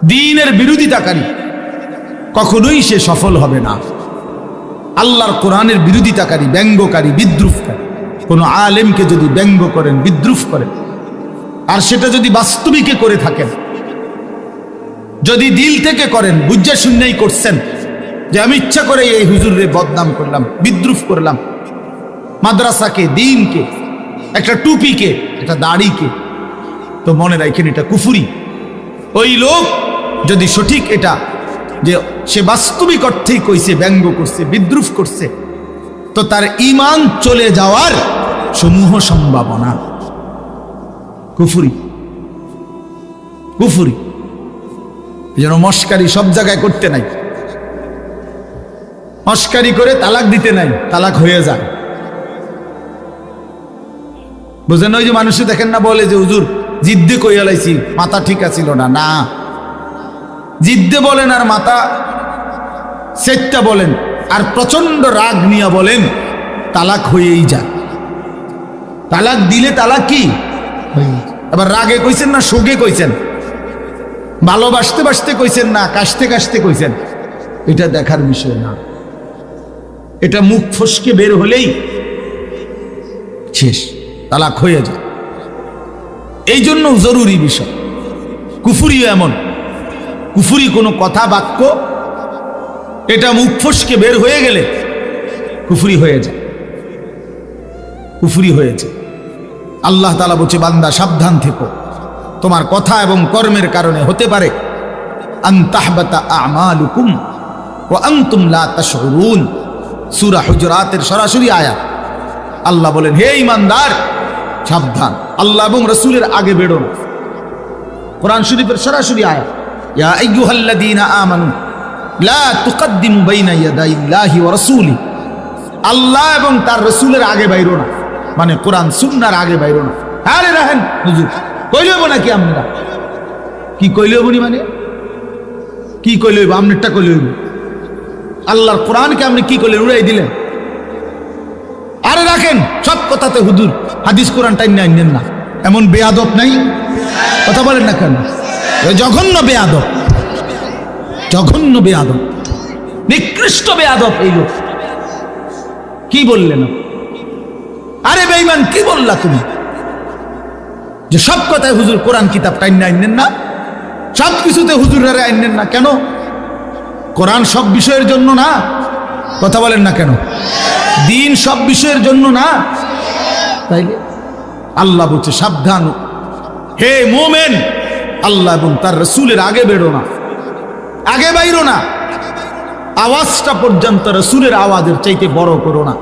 দ্বীনের বিরোধিতাকারী কখনোই সে সফল হবে না। আল্লাহর কোরআনের বিরোধিতাকারী, ব্যঙ্গকারী, বিদ্রুপকারী কোন আলেমকে যদি ব্যঙ্গ করেন, বিদ্রুপ করেন, আর সেটা যদি বাস্তবিকে করে থাকেন, যদি দিল থেকে করেন, বুঝা শুনেই করছেন যে আমি ইচ্ছা করে এই হুজুরে বদনাম করলাম, বিদ্রুপ করলাম, মাদ্রাসাকে, দ্বীনকে, একটা টুপিকে, একটা দাড়িকে, তো মনে রাখেন এটা কুফরি। ওই লোক যদি সঠিক এটা যে সে বাস্তবিক অর্থেই কইছে, ব্যঙ্গ করছে, বিদ্রুপ করছে, তো তার ঈমান চলে যাওয়ার সমূহ সম্ভাবনা। কুফরি, কুফরি। যেন মস্কারি সব জায়গায় করতে নাই, মস্কারি করে তালাক দিতে নাই, তালাক হয়ে যায়। বুঝেন? ওই যে মানুষে দেখেন না, বলে যে হুজুর জিদ্দে কইয়া লাইছি, মাথা ঠিক আছিল না। না, জিদ্দে বলেন আর মাথা সেটটা বলেন আর প্রচন্ড রাগ নিয়ে বলেন, তালাক হয়েই যায়। তালাক দিলে তালাক কি? এবার রাগে কইছেন না শোকে কইছেন, ভালোবাসতে বাসতে কইছেন না কাশতে কাশতে কইছেন, এটা দেখার বিষয় না। এটা মুখ ফসকে বের হলেই শেষ, তালাক হয়ে যায়। এই জন্য জরুরি বিষয়। কুফুরিও এমন, কুফুরি কোনো কথা বাক্য এটা মুখ ফসকে বের হয়ে গেলে কুফুরি হয়ে যায়, কুফুরি হয়েছে। আল্লাহ তাআলা বলছে, বান্দা সাবধান থেকো, তোমার কথা এবং কর্মের কারণে হতে পারে আন তাহবাতা আমালুকুম ওয়া আনতুম লা তাশউরুন। সূরা হুজুরাতের সরাসরি আয়াত। আল্লাহ বলেন, হে ঈমানদার সাবধান, আল্লাহ এবং রাসূলের আগে বেরো না। কোরআন শরীফের সরাসরি আয়াত, ইয়া আইয়ুহাল্লাযীনা আমানু লা তুকদ্দিমু বাইনা ইয়াদাইল্লাহি ওয়া রাসূলি। আল্লাহ এবং তার রাসূলের আগে বাইরো না, মানে কোরআন সুন্নাহর আগে বাইরো না। আরে রাহেন হুজুর, কইলে হবো নাকি? আমরা কি কইলে হবো নি? মানে কি কইলে হইব? আমনেরটা কইলে হইব? আল্লাহর কোরআনকে আপনি কি করলেন? উড়াই দিলেন। আরে রাখেন, সব কথাতে হুজুর হাদিস কোরআন টাইম নেন না, এমন বেয়াদব নাই? কথা বলেন না কেন? জঘন্য বেয়াদব, জঘন্য বেয়াদব, নিকৃষ্ট বেয়াদব এই লোক। কি বললেন? আরে বেঈমান, কি বললা তুমি যে সব কথায় হুজুর কোরআন কিতাব টাইম আইনেন না, সব কিছুতে হুজুরের আইনেন না? কেন? কোরআন সব বিষয়ের জন্য না? কথা বলেন না কেন? দ্বীন সব বিষয়ের জন্য না? তাইলে আল্লাহ বলছে, সাবধান হে মুমিন, আল্লাহ এবং তার রাসূলের আগে বেরো না, আগে বাইরো না। আওয়াজটা পর্যন্ত রাসূলের আওয়াজের চাইতে বড় করো না।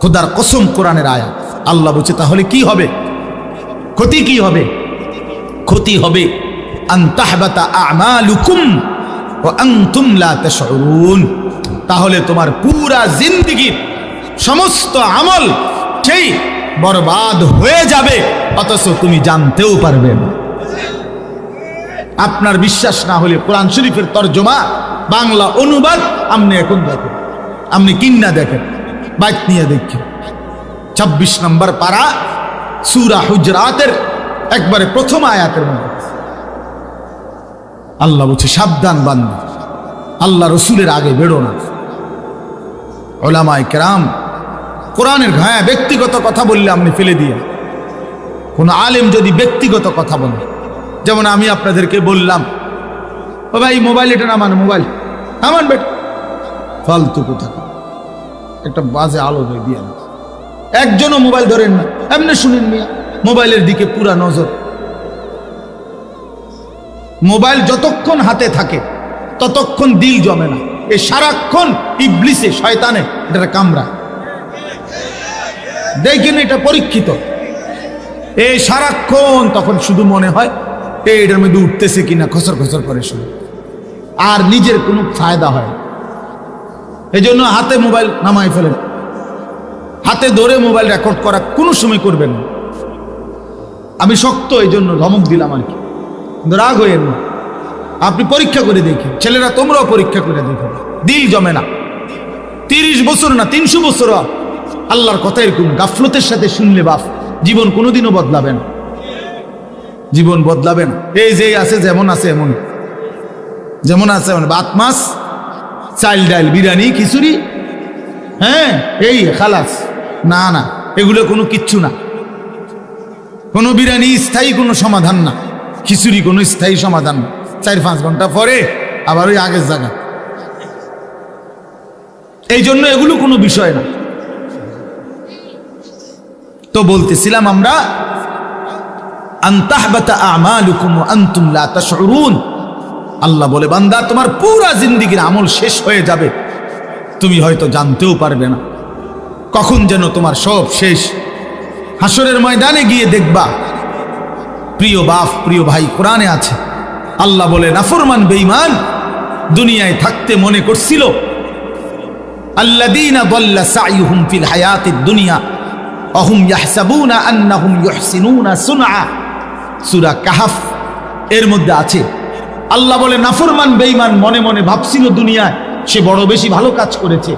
খোদার কসম, কোরআনের আয়াত। আল্লাহ বলছে, তাহলে কি হবে? ক্ষতি কি হবে? ক্ষতি হবে আন তাহবাতা আমালুকুম ওয়া আনতুম লা তাশউরুন। তাহলে তোমার পুরা জিন্দেগীর সমস্ত আমল সেই বরবাদ হয়ে যাবে, অথচ তুমি জানতেও পারবে না। আপনার বিশ্বাস না হলে কোরআন শরীফের তরজমা, বাংলা অনুবাদ আপনি এখন দেখেন, আপনি কিন্না দেখেন, বাইক নিয়ে দেখেন। 26 নম্বর পারা সূরা হুজরাতের একবারে প্রথম আয়াতের মধ্যে আল্লাহ বলছে, সাবধান বান্দা, আল্লাহ রসুলের আগে বেরো না। উলামায়ে কেরাম কোরআনের ঘায়া ব্যক্তিগত কথা বললে আপনি ফেলে দিয়ে, কোন আলেম যদি ব্যক্তিগত কথা বলে, যেমন আমি আপনাদেরকে বললাম, ও ভাই মোবাইল এটা না, মানে মোবাইল আমার বেট ফালতু কথা, একটা বাজে আলো দিয়ে একজনও মোবাইল ধরেন না, এমনি শুনেন মিয়া, মোবাইলের দিকে পুরা নজর। মোবাইল যতক্ষণ হাতে থাকে ততক্ষণ দিল জমে না, এ সারাক্ষণ ইবলিসে, শয়তানে এটা কামড়া। দেখেন, এটা পরীক্ষিত। এই সারাক্ষণ তখন শুধু মনে হয় এটার মধ্যে উঠতেছে কিনা, খসর খসর করে শুনে, আর নিজের কোনো ফায়দা হয়। এই জন্য হাতে মোবাইল নামাই ফেলেন, হাতে ধরে মোবাইল রেকর্ড করা কোনো সময় করবেন না। আমি শক্ত এই জন্য ধমক দিলাম আর কি, রাগ হইয়েন না। আপনি পরীক্ষা করে দেখেন, ছেলেরা তোমরাও পরীক্ষা করে দেখো, দিল জমে না। 30 বছর না 300 বছর আল্লাহর কথা এরকম গাফলতের সাথে শুনলে বাপ, জীবন কোনোদিনও বদলাবে না। জীবন বদলাবে না। এই যে আছে যেমন আছে এমন, যেমন আছে এমন, ভাত মাছ চাল ডাল বিরিয়ানি খিচুড়ি, হ্যাঁ এই খালাস। না না, এগুলো কোনো কিচ্ছু না। কোনো বিরিয়ানি স্থায়ী কোনো সমাধান না, খিচুড়ি কোনো স্থায়ী সমাধান না। 4-5 ঘন্টা পরে আবার ওই আগের জায়গা। এই জন্য এগুলো কোনো বিষয় না। তো বলতেছিলাম আমরা, আন তাহবাতা আমালুকুম ওয়া আনতুম লা তাশউরুন। আল্লাহ বলে, বান্দা তোমার পুরা জিন্দেগীর আমল শেষ হয়ে যাবে, তুমি হয়তো জানতেও পারবে না কখন যেন তোমার সব শেষ। হাসরের ময়দানে গিয়ে দেখবা, প্রিয় বাপ প্রিয় ভাই, কোরআনে আছে আল্লাহ বলে, নাফরমান বেঈমান দুনিয়ায় থাকতে মনে করছিল, আল্লাযীনা দাল্লা সাইয়ুহুম ফিল হায়াতিদ দুনিয়া ওয়া হুম ইয়াহসাবুনা আন্নাহুম ইউহসিনুনা সুনআ। সূরা কাহফ এর মধ্যে আছে। আল্লাহ বলে, নাফরমান বেঈমান মনে মনে ভাবছিল দুনিয়ায় সে বড় বেশি ভালো কাজ করেছে।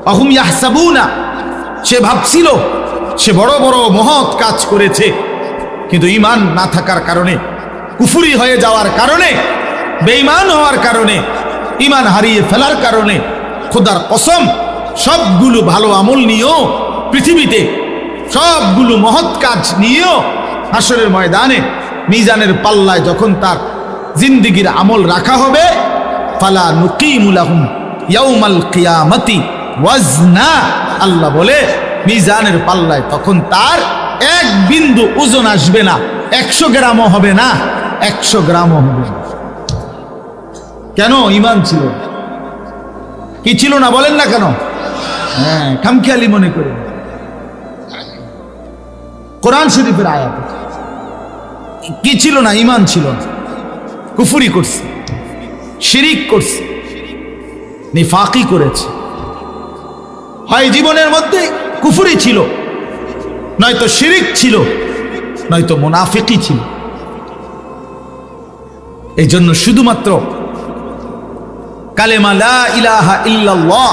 ওয়া হুম ইয়াহসাবুনা, সে ভাবছিল সে বড় বড় মহৎ কাজ করেছে, কিন্তু ঈমান না থাকার কারণে, কুফরি হয়ে যাওয়ার কারণে, বেঈমান হওয়ার কারণে, ঈমান হারিয়ে ফেলার কারণে, খোদার কসম সবগুলো ভালো আমল নিয়েও পৃথিবীতে সবগুলো মহৎ কাজ নিয়েও হাসরের ময়দানে মিজানের পাল্লায় যখন তার জিন্দেগীর আমল রাখা হবে, ফালা নুকিমু লাহুম ইয়াউমাল কিয়ামাতি ওয়াজনা। আল্লাহ বলে, মিজানের পাল্লায় তখন তার এক বিন্দু ওজন আসবে না, 100 গ্রামও হবে না, 100 গ্রামও হবে না। কেন? ঈমান ছিল। কি ছিল না বলেন না কেন? হ্যাঁ, খামখেয়ালি মনে করে। কোরআন শরীফের আয়াত কি ছিল না? ঈমান ছিল না, কুফরি করছে, শিরিক করছে, নিফাকি করেছে। হয় জীবনের মধ্যে কুফরি ছিল, নয়তো শিরিক ছিল, নয়তো মুনাফিকি ছিল। এই জন্য শুধুমাত্র কালেমা লা ইলাহা ইল্লাল্লাহ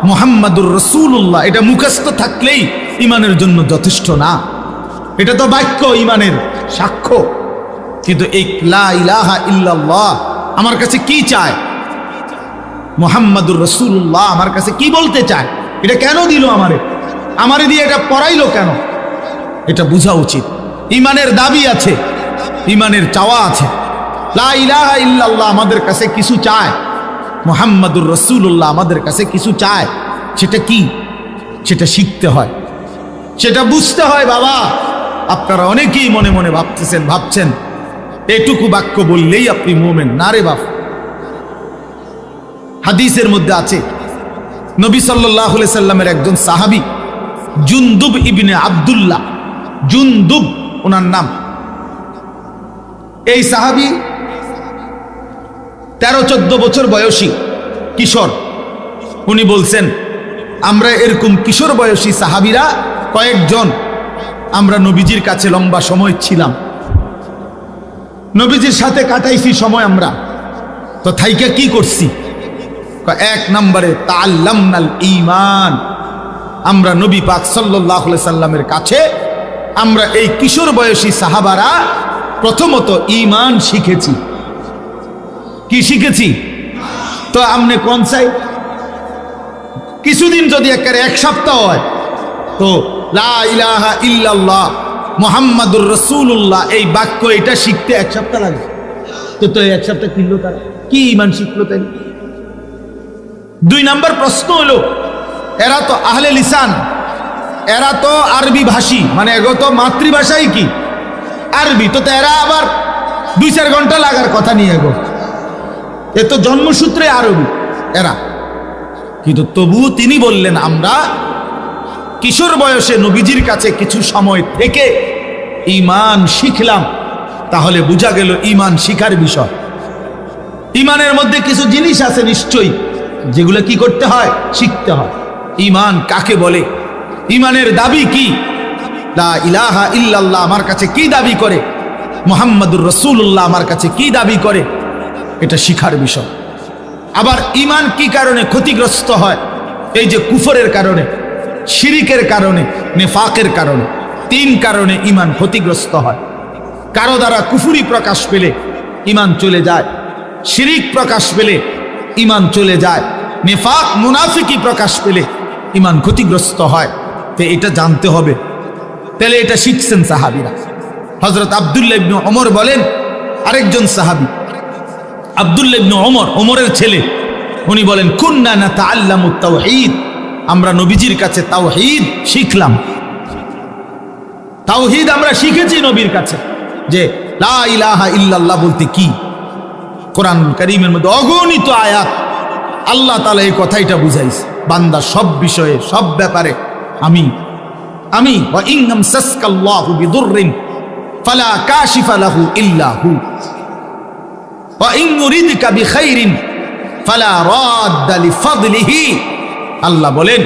মুহাম্মাদুর রাসূলুল্লাহ এটা মুখস্থ থাকলেই ঈমানের জন্য যথেষ্ট না। এটা তো বাক্য, ঈমানের সাক্ষ্য। কিন্তু এই লা ইলাহা ইল্লাল্লাহ আমার কাছে কি চায়, মুহাম্মাদুর রাসূলুল্লাহ আমার কাছে কি বলতে চায়, এটা কেন দিল আমারে দিয়ে এটা পড়াইলো কেন, এটা বোঝা উচিত। ঈমানের দাবি আছে, ঈমানের চাওয়া আছে। লা ইলাহা ইল্লাল্লাহ আমাদের কাছে কিছু চায়, মুহাম্মাদুর রাসূলুল্লাহ আমাদের কাছে কিছু চায়। সেটা কি? সেটা শিখতে হয়, সেটা বুঝতে হয়। বাবা, আপনারা অনেকেই মনে মনে ভাবছেন এটুকু বাক্য বললেই আপনি মুমিন। না রে বাপ। হাদিসের মধ্যে আছে, নবী সাল্লাল্লাহু আলাইহি সাল্লামের একজন সাহাবী জুনদুব ইবনে আব্দুল্লাহ, জুনদুব ওনার নাম। এই সাহাবী 13-14 বছর বয়সী কিশোর। উনি বলছেন, আমরা এরকম কিশোর বয়সী সাহাবীরা কয়েকজন আমরা নবীজির কাছে লম্বা সময় ছিলাম, নবীজির সাথে কাটাইছি সময়। আমরা তো থাইকা কি করছি? 1 নম্বরে তাআল্লামনাল ঈমান। আমরা নবী পাক সাল্লাল্লাহু আলাইহি সাল্লামের কাছে আমরা এই কিশোর বয়সী সাহাবারা প্রথমত ঈমান শিখেছি। কি শিখেছি? তো আমনে কোন চাই? কিছুদিন যদি একেবারে 1 সপ্তাহ হয়, তো লা ইলাহা ইল্লাল্লাহ মুহাম্মাদুর রাসূলুল্লাহ এই বাক্য এটা শিখতে 1 সপ্তাহ লাগে। তো 1 সপ্তাহ কিনলো তারা, কি ঈমান শিখলো তাই? 2 নম্বর প্রশ্ন হলো, এরা তো আহলে লিসান, এরা তো আরবি ভাষী, মানে এগো তো মাতৃভাষাই কি আরবি। তো এরা আবার 2-4 ঘন্টা লাগার কথা নিয়ে এগো, এ তো জন্মসূত্রে আরবি এরা। কিন্তু তবু তিনি বললেন, আমরা কিশোর বয়সে নবীজির কাছে কিছু সময় থেকে ঈমান শিখলাম। তাহলে বোঝা গেল ঈমান শিখার বিষয়। ঈমানের মধ্যে কিছু জিনিস আছে নিশ্চয়ই, যেগুলো কি করতে হয়? শিখতে হয়। ঈমান কাকে বলে? ঈমানের দাবি কি? লা ইলাহা ইল্লাল্লাহ আমার কাছে কি দাবি করে, মুহাম্মাদুর রাসূলুল্লাহ আমার কাছে কি দাবি করে, এটা শিখার বিষয়। আবার ঈমান কি কারণে ক্ষতিগ্রস্ত হয়? এই যে কুফরের কারণে, শিরিকের কারণে, নেফাকের কারণে, 3 কারণে ঈমান ক্ষতিগ্রস্ত হয়। কারো দ্বারা কুফরি প্রকাশ পেলে ঈমান চলে যায়, শিরিক প্রকাশ পেলে ঈমান চলে যায়, নিফাক মুনাফিকি প্রকাশ পেলে ঈমান ক্ষতিগ্রস্ত হয়। তো এটা জানতে হবে। তাহলে এটা শিখছেন সাহাবীরা। হযরত আব্দুল্লাহ ইবনে ওমর বলেন, আরেকজন সাহাবী আব্দুল্লাহ ইবনে ওমর, ওমরের ছেলে, উনি বলেন কুন্না নাতাআল্লামু তাওহীদ, আমরা নবীজির কাছে তাওহীদ শিখলাম। তাওহীদ আমরা শিখেছি নবীর কাছে, যে লা ইলাহা ইল্লাল্লাহ বলতে কি। কোরআনুল কারীমের মধ্যে অগণিত আয়াত আল্লাহ তাআলা এই কথাইটা বুঝাইছে, বান্দা সব বিষয়ে সব ব্যাপারে আমি ওয়া ইন আমসাসকাল্লাহু বিদুররিন ফালা কাশিফা লাহু ইল্লা হু ওয়া ইন ইউরিদকা বিখাইরিন ফালা রাদ্দা লিফাদলিহি। আল্লাহ বলেন,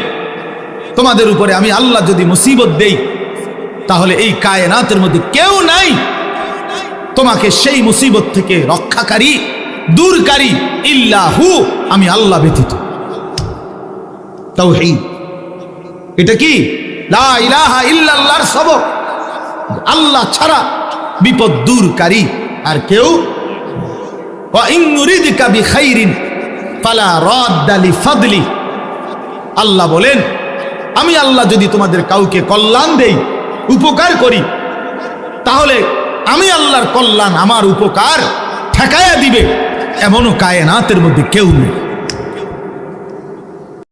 তোমাদের উপরে আমি আল্লাহ যদি মুসিবত দেই, তাহলে এই কায়নাতের মধ্যে কেউ নাই তোমাকে সেই মুসিবত থেকে রক্ষাকারী, দূরকারী, ইল্লাহু, আমি আল্লাহ ব্যতীত। তাওহীদ এটা কি? লা ইলাহা ইল্লাল্লাহর সবক, আল্লাহ ছাড়া বিপদ দূরকারী আর কেউ। ওয়া ইন ইউরিদকা বিখাইরিন ফালা রাদ্দা লিফাদলি। আল্লাহ বলেন, আমি আল্লাহ যদি তোমাদের কাউকে কল্যাণ দেই, উপকার করি, তাহলে আমি আল্লাহর কল্যাণ, আমার উপকার ঠেকায়া দিবে এমনও কায়নাতের মধ্যে কেউ নেই।